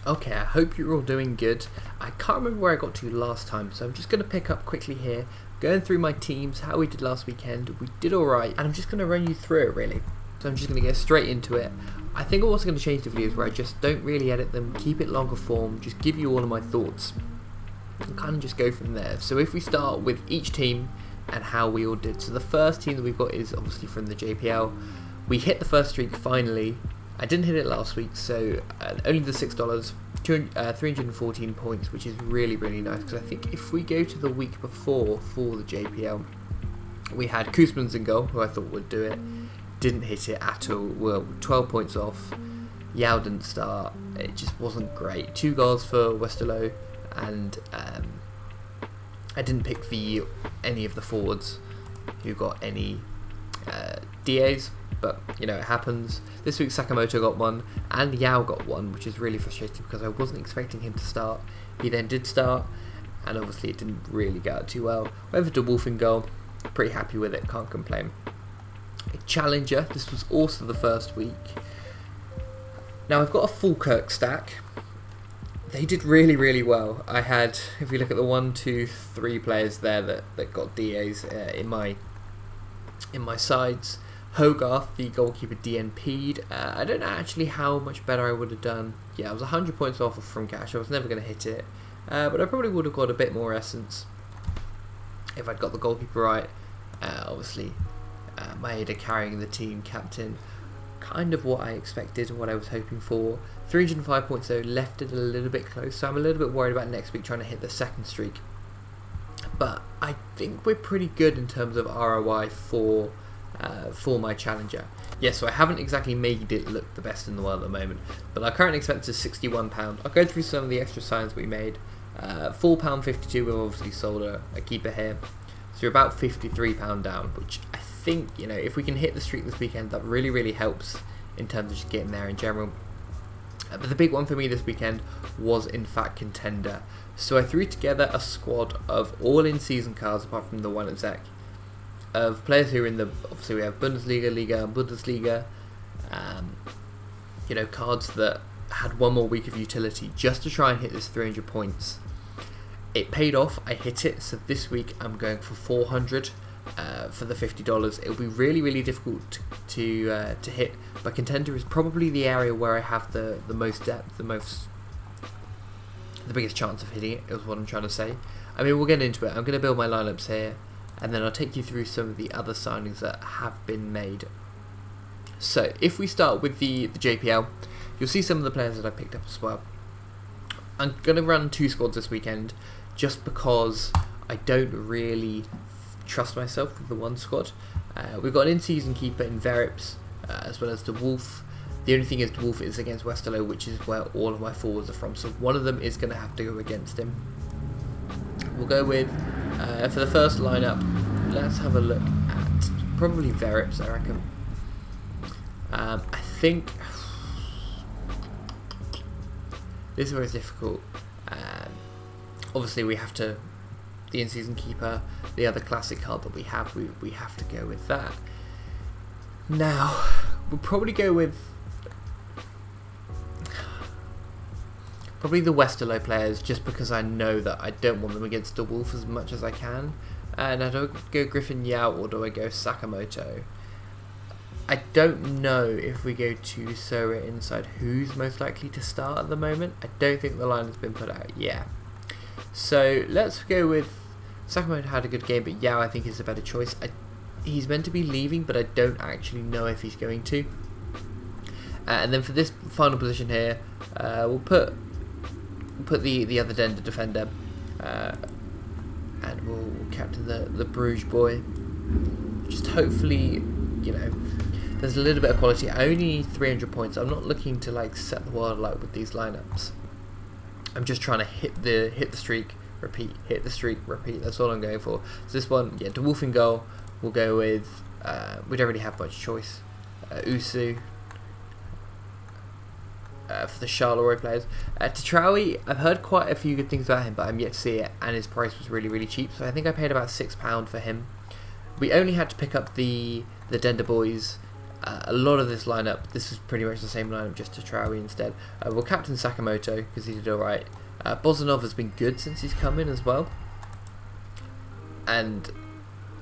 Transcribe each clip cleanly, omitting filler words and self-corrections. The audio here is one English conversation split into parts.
Okay, I hope you're all doing good. I can't remember where I got to last time, so I'm just going to pick up quickly here, going through my teams, how we did last weekend. We did alright, and I'm just going to run you through it really. So I'm just going to get straight into it. I think I'm also going to change the videos where I just don't really edit them, keep it longer form, just give you all of my thoughts, and kind of just go from there. So if we start with each team and how we all did. So the first team that we've got is obviously from the JPL. We hit the first streak finally. I didn't hit it last week, so only the $6, 314 points, which is really, really nice, because I think if we go to the week before for the JPL, we had Koosmans in goal, who I thought would do it, didn't hit it at all, well, 12 points off, Yao didn't start, it just wasn't great, 2 goals for Westerlo, and I didn't pick any of the forwards who got any DAs, but you know, it happens. This week Sakamoto got one and Yao got one, which is really frustrating because I wasn't expecting him to start. He then did start, and obviously it didn't really go out too well. Went for DeWolf in goal, pretty happy with it, can't complain. A Challenger, this was also the first week. Now I've got a full Kirk stack. They did really, really well. I had, if you look at the 1, 2, 3 players there that got DAs in my sides. Hogarth, the goalkeeper, DNP'd. I don't know actually how much better I would have done. Yeah, I was 100 points off from cash. I was never going to hit it. But I probably would have got a bit more essence if I'd got the goalkeeper right. Obviously, Maeda carrying the team, captain. Kind of what I expected and what I was hoping for. 305 points though, left it a little bit close. So I'm a little bit worried about next week trying to hit the second streak. But I think we're pretty good in terms of ROI for my Challenger. Yes, so I haven't exactly made it look the best in the world at the moment, but our current expense is £61. I'll go through some of the extra signs we made. £4.52, we've obviously sold a keeper here, so we're about £53 down, which I think, you know, if we can hit the streak this weekend, that really, really helps in terms of just getting there in general. But the big one for me this weekend was in fact Contender. So I threw together a squad of all in-season cards, apart from the one at Zek, of players who are in the, obviously we have Bundesliga, Liga and Bundesliga, you know, cards that had one more week of utility just to try and hit this 300 points. It paid off, I hit it, so this week I'm going for 400 for the $50. It'll be really, really difficult to hit, but Contender is probably the area where I have the most depth, the biggest chance of hitting it, is what I'm trying to say. I mean, we'll get into it. I'm going to build my lineups here, and then I'll take you through some of the other signings that have been made. So, if we start with the JPL, you'll see some of the players that I picked up as well. I'm going to run 2 squads this weekend, just because I don't really trust myself with the one squad. We've got an in-season keeper in Verips, as well as DeWolf. The only thing is DeWolf is against Westerlo, which is where all of my forwards are from, so one of them is going to have to go against him. We'll go with, for the first lineup, let's have a look at probably Verips, I reckon. I think this is very difficult. Obviously we have to, the in-season keeper, the other classic card that we have to go with that. Now, we'll probably go with the Westerlo players, just because I know that I don't want them against DeWolf as much as I can. And I don't go Griffin Yao, or do I go Sakamoto? I don't know if we go to Sorare inside who's most likely to start at the moment. I don't think the line has been put out yet. So let's go with Sakamoto. Had a good game, but Yao I think is a better choice. He's meant to be leaving, but I don't actually know if he's going to. And then for this final position here, we'll put the other Dender defender, and we'll captain the Bruges boy. Just hopefully, you know, there's a little bit of quality. I only need 300 points. I'm not looking to like set the world alight with these lineups. I'm just trying to hit the streak, repeat, hit the streak, repeat. That's all I'm going for. So this one, yeah, DeWolf in goal. We'll go with, we don't really have much choice. Usu. For the Charleroi players. Tatrawi, I've heard quite a few good things about him, but I'm yet to see it, and his price was really, really cheap, so I think I paid about £6 for him. We only had to pick up the Dender boys, A lot of this lineup, this is pretty much the same lineup, just to Traore instead. We'll captain Sakamoto because he did alright. Bozanov has been good since he's come in as well. And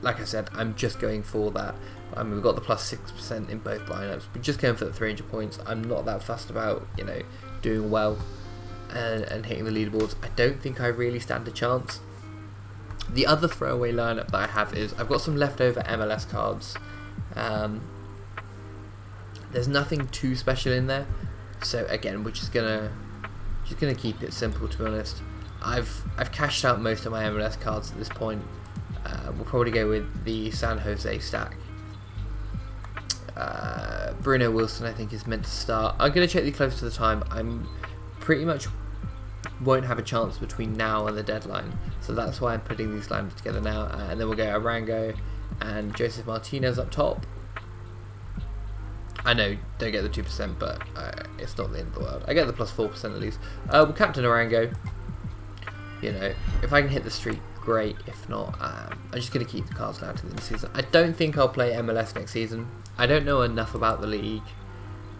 like I said, I'm just going for that. I mean, we've got the plus 6% in both lineups. We're just going for the 300 points. I'm not that fussed about, you know, doing well and hitting the leaderboards. I don't think I really stand a chance. The other throwaway lineup that I have is I've got some leftover MLS cards. There's nothing too special in there, so again, we're just gonna keep it simple. To be honest, I've cashed out most of my MLS cards at this point. We'll probably go with the San Jose stack. Bruno Wilson, I think, is meant to start. I'm going to check the close to the time. I'm pretty much won't have a chance between now and the deadline, so that's why I'm putting these lineups together now. And then we'll go Arango and Joseph Martinez up top. I know, don't get the 2%, but it's not the end of the world. I get the plus 4% at least. We'll captain Arango. You know, if I can hit the streak, great. If not, I'm just going to keep the cards down to the end of the season. I don't think I'll play MLS next season. I don't know enough about the league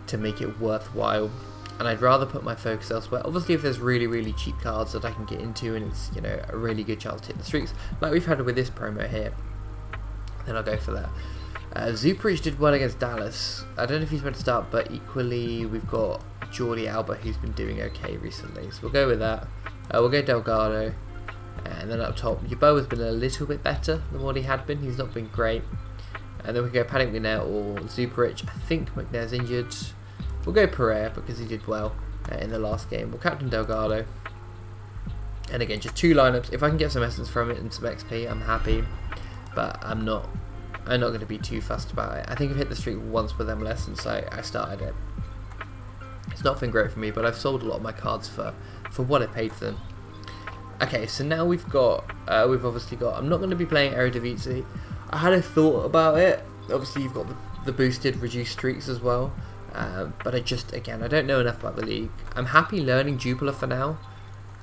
to make it worthwhile, and I'd rather put my focus elsewhere. Obviously, if there's really, really cheap cards that I can get into and it's, you know, a really good chance to hit the streaks, like we've had with this promo here, then I'll go for that. Zuprich did well against Dallas. I don't know if he's meant to start, but equally we've got Jordi Alba, who's been doing okay recently, so we'll go with that. We'll go Delgado, and then up top, Yeboah has been a little bit better than what he had been. He's not been great. And then we go Paddock McNair or Zuprich. I think McNair's injured. We'll go Pereira because he did well in the last game. We'll captain Delgado. And again, just 2 lineups. If I can get some essence from it and some XP, I'm happy. But I'm not going to be too fussed about it. I think I've hit the streak once with MLS since I started it. It's not been great for me, but I've sold a lot of my cards for what I paid for them. Okay, so now we've obviously got, I'm not going to be playing Eredivisie. I had a thought about it. Obviously you've got the boosted reduced streaks as well. But I don't know enough about the league. I'm happy learning Jupiler for now.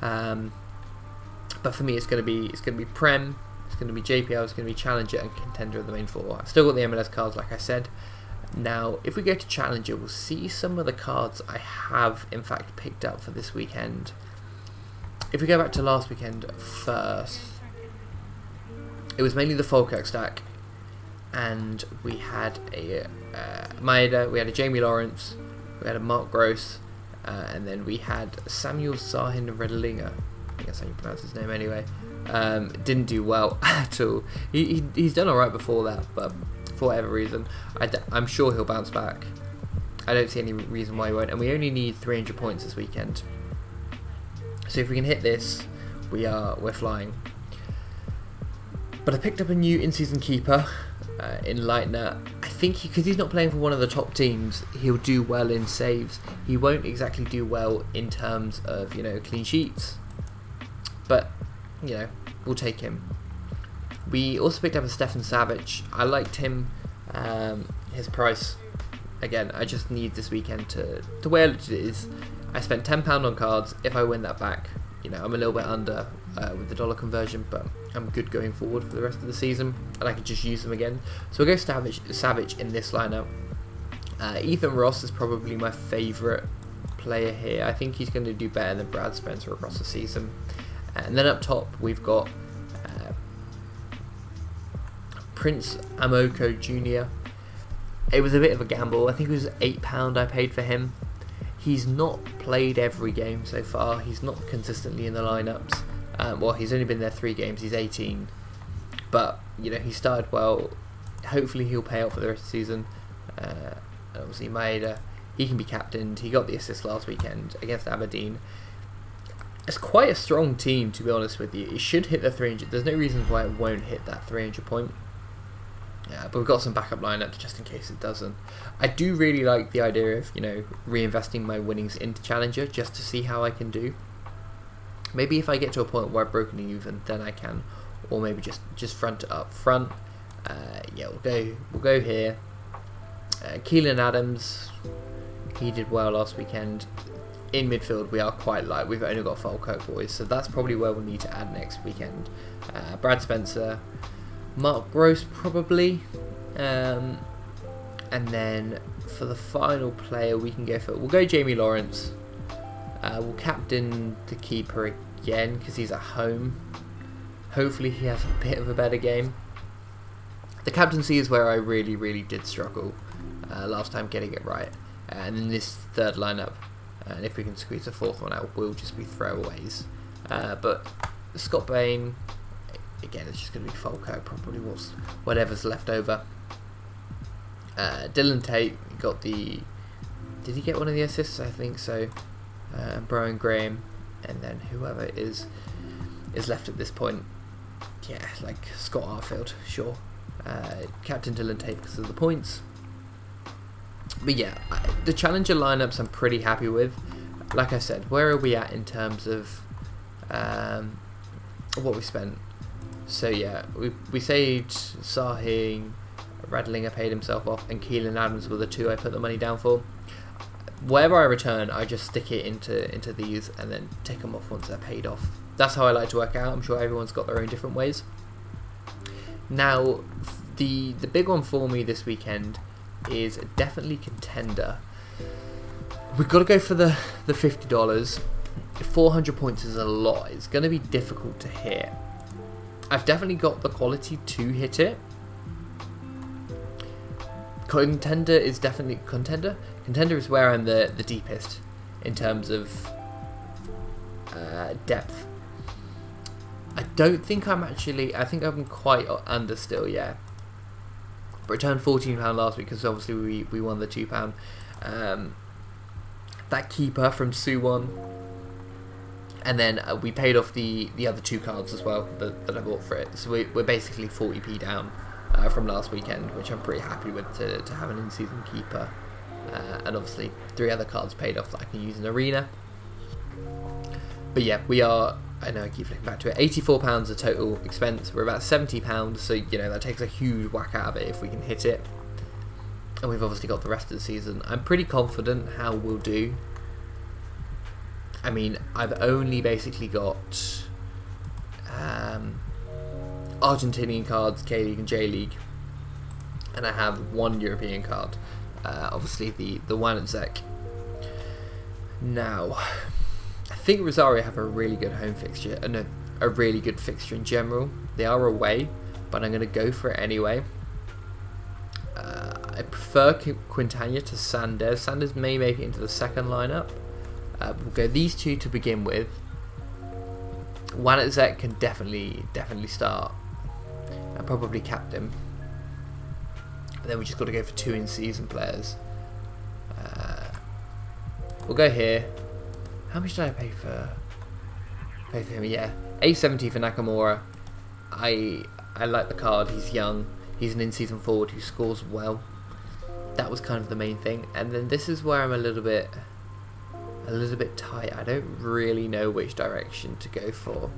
But for me it's going to be Prem, it's going to be JPL, it's going to be Challenger and Contender are the main 4. I've still got the MLS cards like I said. Now, if we go to Challenger, we'll see some of the cards I have, in fact, picked up for this weekend. If we go back to last weekend first, it was mainly the Falkirk stack, and we had a Maeda, we had a Jamie Lawrence, we had a Mark Gross, and then we had Samuel Sahin Redlinger. I think that's how you pronounce his name anyway. Didn't do well at all. He's done alright before that, but for whatever reason, I'm sure he'll bounce back. I don't see any reason why he won't, and we only need 300 points this weekend. So if we can hit this, we're flying. But I picked up a new in-season keeper in Leitner. I think because he's not playing for one of the top teams, he'll do well in saves. He won't exactly do well in terms of, you know, clean sheets, but you know, we'll take him. We also picked up a Stefan Savic. I liked him. His price, again, I just need this weekend to where it is. I spent £10 on cards. If I win that back, you know, I'm a little bit under with the dollar conversion, but I'm good going forward for the rest of the season, and I can just use them again. So we'll go Savic in this lineup. Ethan Ross is probably my favourite player here. I think he's going to do better than Brad Spencer across the season. And then up top, we've got Prince Amoko Jr. It was a bit of a gamble. I think it was £8 I paid for him. He's not played every game so far. He's not consistently in the lineups. Well, he's only been there 3 games. He's 18. But, you know, he started well. Hopefully he'll pay out for the rest of the season. Obviously, Maeda, he can be captained. He got the assist last weekend against Aberdeen. It's quite a strong team, to be honest with you. It should hit the 300. There's no reason why it won't hit that 300 point. But we've got some backup lineups just in case it doesn't. I do really like the idea of, you know, reinvesting my winnings into Challenger just to see how I can do. Maybe if I get to a point where I've broken even, then I can, or maybe just front it up front. Yeah, we'll go here. Keelan Adams, he did well last weekend. In midfield, we are quite light. We've only got Falkirk boys, so that's probably where we'll need to add next weekend. Brad Spencer, Mark Gross probably. And then for the final player, we'll go Jamie Lawrence. We'll captain the keeper again because he's at home. Hopefully he has a bit of a better game. The captaincy is where I really did struggle last time getting it right. And then this third lineup, and if we can squeeze a fourth one out, will just be throwaways. But Scott Bain, again, it's just going to be Falco, probably whatever's left over. Dylan Tate got the... Did he get one of the assists? I think so. Brian Graham, and then whoever is left at this point. Yeah, like Scott Arfield, sure. Captain Dylan Tate because of the points. But yeah, the Challenger lineups I'm pretty happy with. Like I said, where are we at in terms of what we spent? So yeah, we saved Sahin, Radlinger paid himself off, and Keelan Adams were the two I put the money down for. Wherever I return, I just stick it into these and then take them off once they're paid off. That's how I like to work out. I'm sure everyone's got their own different ways. Now, the big one for me this weekend is definitely Contender. We've got to go for the $50. 400 points is a lot. It's going to be difficult to hit. I've definitely got the quality to hit it. Contender is definitely Contender. Contender is where I'm the deepest in terms of depth. I don't think I'm actually. I think I'm quite under still. Yeah. But returned £14 last week because obviously we won the £2. That keeper from Suwon, and then we paid off the other two cards as well that I bought for it. So we're basically 40p down from last weekend, which I'm pretty happy with to have an in-season keeper. And obviously 3 other cards paid off that I can use in Arena. But yeah, we are, I know I keep flicking back to it, £84 a total expense. We're about £70, so you know that takes a huge whack out of it if we can hit it. And we've obviously got the rest of the season. I'm pretty confident how we'll do. I mean, I've only basically got Argentinian cards, K-League and J-League, and I have 1 European card. Obviously the one at Zek. Now, I think Rosario have a really good home fixture, and a really good fixture in general. They are away, but I'm going to go for it anyway. I prefer Quintana to Sanders. Sanders may make it into the second lineup. We'll go these two to begin with. One at Zek can definitely start. And probably captain. But then we just got to go for 2 in-season players. We'll go here. How much did I pay for him? Yeah, $870 for Nakamura. I like the card. He's young. He's an in-season forward who scores well. That was kind of the main thing. And then this is where I'm a little bit tight. I don't really know which direction to go for.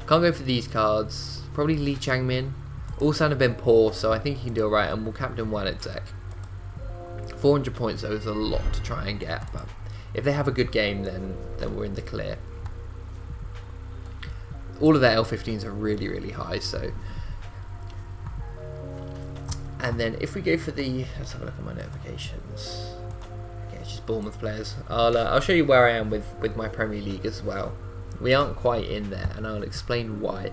Can't go for these cards. Probably Lee Changmin. All sound have been poor, so I think he can do alright, and we'll captain one at Zek. 400 points though is a lot to try and get, but if they have a good game, then we're in the clear. All of their L15s are really high, so. And then if we go for let's have a look at my notifications. Okay, it's just Bournemouth players. I'll show you where I am with my Premier League as well. We aren't quite in there, and I'll explain why.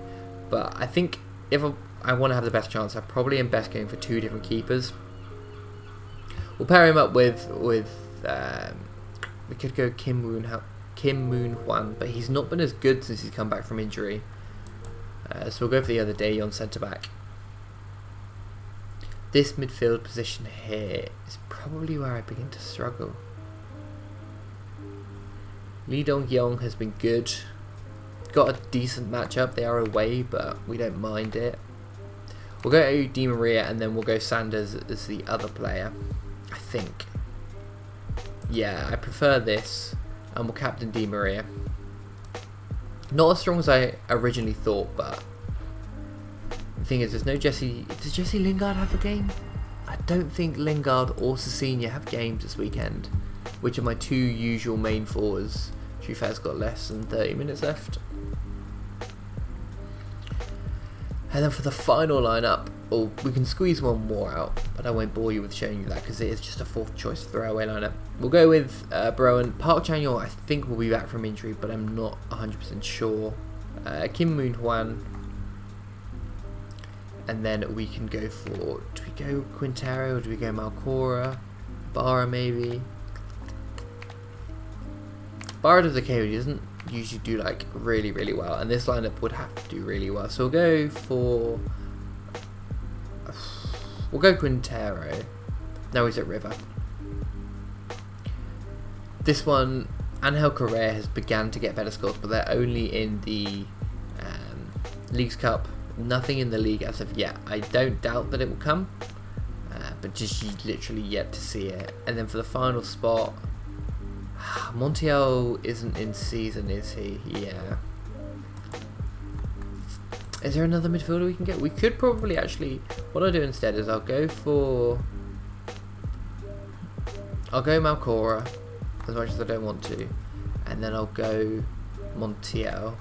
But I think if I want to have the best chance, I probably am best going for 2 different keepers. We'll pair him up with we could go Kim Moon Hwan, but he's not been as good since he's come back from injury. So we'll go for the other day on centre back. This midfield position here is probably where I begin to struggle. Lee Dong-Yong has been good. Got a decent matchup. They are away, but we don't mind it. We'll go to Di Maria, and then we'll go Sanders as the other player, I think. Yeah, I prefer this, and we'll captain Di Maria. Not as strong as I originally thought, but the thing is, there's no Jesse. Does Jesse Lingard have a game? I don't think Lingard or Cecina have games this weekend, which are my 2 usual main forwards. Trufair's got less than 30 minutes left. And then for the final lineup, we can squeeze one more out, but I won't bore you with showing you that because it is just a fourth choice throwaway lineup. We'll go with Broen. Park Chan-young I think will be back from injury, but I'm not 100% sure. Kim Moon-hwan. And then we can go for, do we go Quintero or do we go Malcora? Barra maybe? Barra does okay, he doesn't usually do like really well, and this lineup would have to do really well, so we'll go Quintero. Now he's at River. This one, Angel Correa has began to get better scores, but they're only in the Leagues Cup, nothing in the league as of yet. I don't doubt that it will come, but just literally yet to see it. And then for the final spot, Montiel isn't in season, is he? Yeah. Is there another midfielder we can get? We could probably actually... What I'll do instead is I'll go Malcora, as much as I don't want to. And then I'll go Montiel.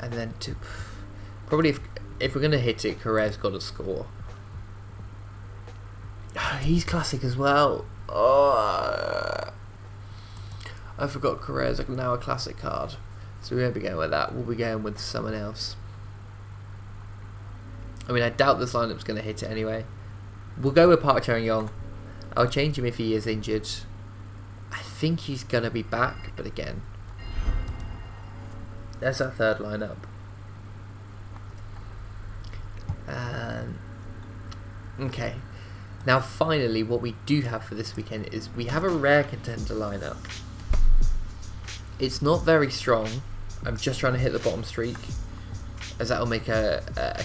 And then probably if we're going to hit it, Correa's got to score. He's classic as well. Oh, I forgot Correa's now a classic card. So we won't be going with that. We'll be going with someone else. I mean, I doubt this lineup's going to hit it anyway. We'll go with Park Chan-young. I'll change him if he is injured. I think he's going to be back, but again, there's that third lineup. Okay. Now finally, what we do have for this weekend is we have a rare contender lineup. It's not very strong. I'm just trying to hit the bottom streak, as that will make a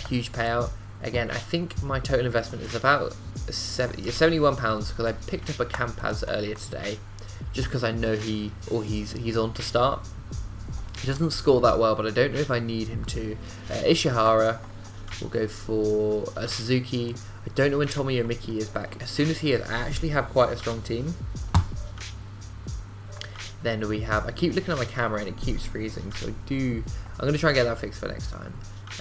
huge payout. Again, I think my total investment is about £71 because I picked up a Campaz earlier today, just because I know he's on to start. He doesn't score that well, but I don't know if I need him to. Ishihara, we'll go for Suzuki. I don't know when Tomoyo Miki is back. As soon as he is, I actually have quite a strong team. Then we have, I keep looking at my camera and it keeps freezing, so I'm going to try and get that fixed for next time.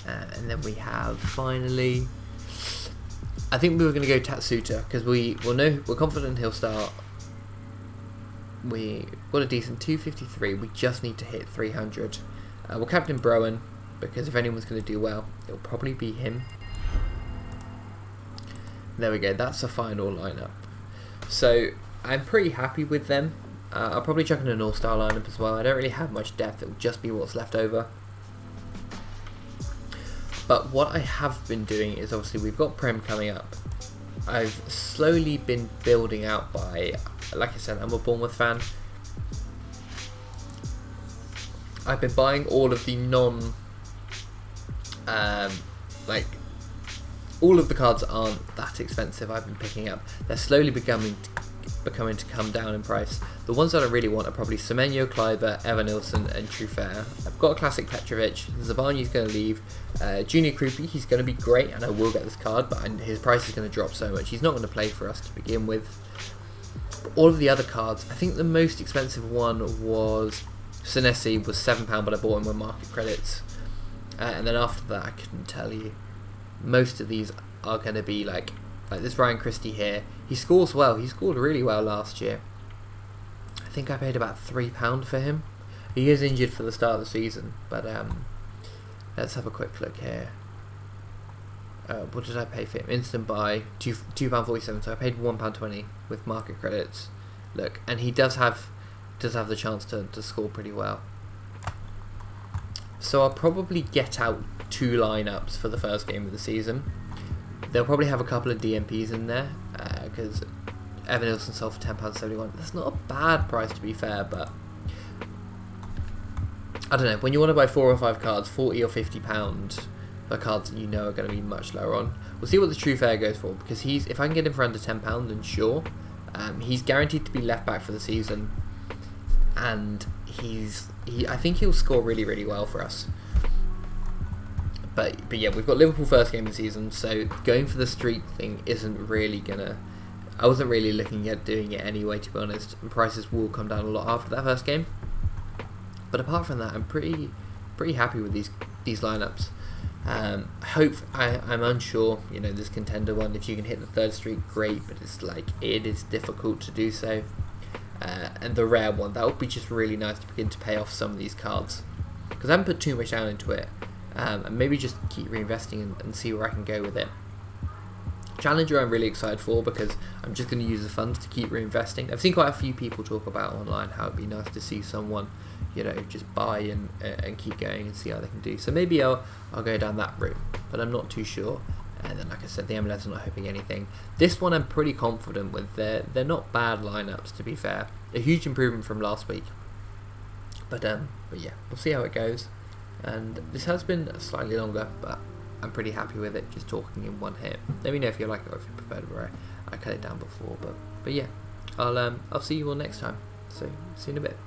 And then we have, finally, I think we were going to go Tatsuta, because we're confident he'll start. We got a decent 253, we just need to hit 300. We'll captain Broen, because if anyone's going to do well, it'll probably be him. There we go, that's the final lineup. So I'm pretty happy with them. I'll probably chuck in an all-star lineup as well. I don't really have much depth, it'll just be what's left over. But what I have been doing is, obviously we've got Prem coming up. I've slowly been building out by, like I said, I'm a Bournemouth fan. I've been buying all of the all of the cards aren't that expensive. I've been picking up. They're slowly becoming to come down in price. The ones that I really want are probably Semenyo, Kleiber, Evanilson and Truffert. I've got a classic Petrovic. Zabarnyi's going to leave. Junior Krupi, he's going to be great and I will get this card, but his price is going to drop so much. He's not going to play for us to begin with. But all of the other cards, I think the most expensive one was Senesi, was £7, but I bought him with market credits. And then after that, I couldn't tell you. Most of these are going to be like this Ryan Christie here. He scores well. He scored really well last year. I think I paid about £3 for him. He is injured for the start of the season, but let's have a quick look here. What did I pay for him? Instant buy, £2.47. So I paid £1.20 with market credits. Look, and he does have the chance to score pretty well. So I'll probably get out 2 lineups for the first game of the season. They'll probably have a couple of DMPs in there, because Evan Nilsson sold for £10.71. That's not a bad price, to be fair, but I don't know. When you want to buy 4 or 5 cards, £40 or £50 for cards that you know are going to be much lower on. We'll see what the Truffert goes for, because if I can get him for under £10, then sure. He's guaranteed to be left back for the season, and I think he'll score really, really well for us. But yeah, we've got Liverpool first game of the season, so going for the streak thing isn't really gonna. I wasn't really looking at doing it anyway, to be honest. And prices will come down a lot after that first game. But apart from that, I'm pretty happy with these lineups. I'm unsure, this Contender one, if you can hit the third streak, great, but it is difficult to do so. And the rare one, that would be just really nice to begin to pay off some of these cards, because I haven't put too much down into it, and maybe just keep reinvesting and see where I can go with it. Challenger I'm really excited for, because I'm just going to use the funds to keep reinvesting. I've seen quite a few people talk about online how it'd be nice to see someone just buy and keep going and see how they can do. So maybe I'll go down that route, but I'm not too sure. And then, like I said, the MLS, I'm not hoping anything. This one I'm pretty confident with. They're not bad lineups, to be fair. A huge improvement from last week. But yeah, we'll see how it goes. And this has been slightly longer, but I'm pretty happy with it, just talking in one hit. Let me know if you like it or if you preferred where I cut it down before. But yeah, I'll see you all next time. So see you in a bit.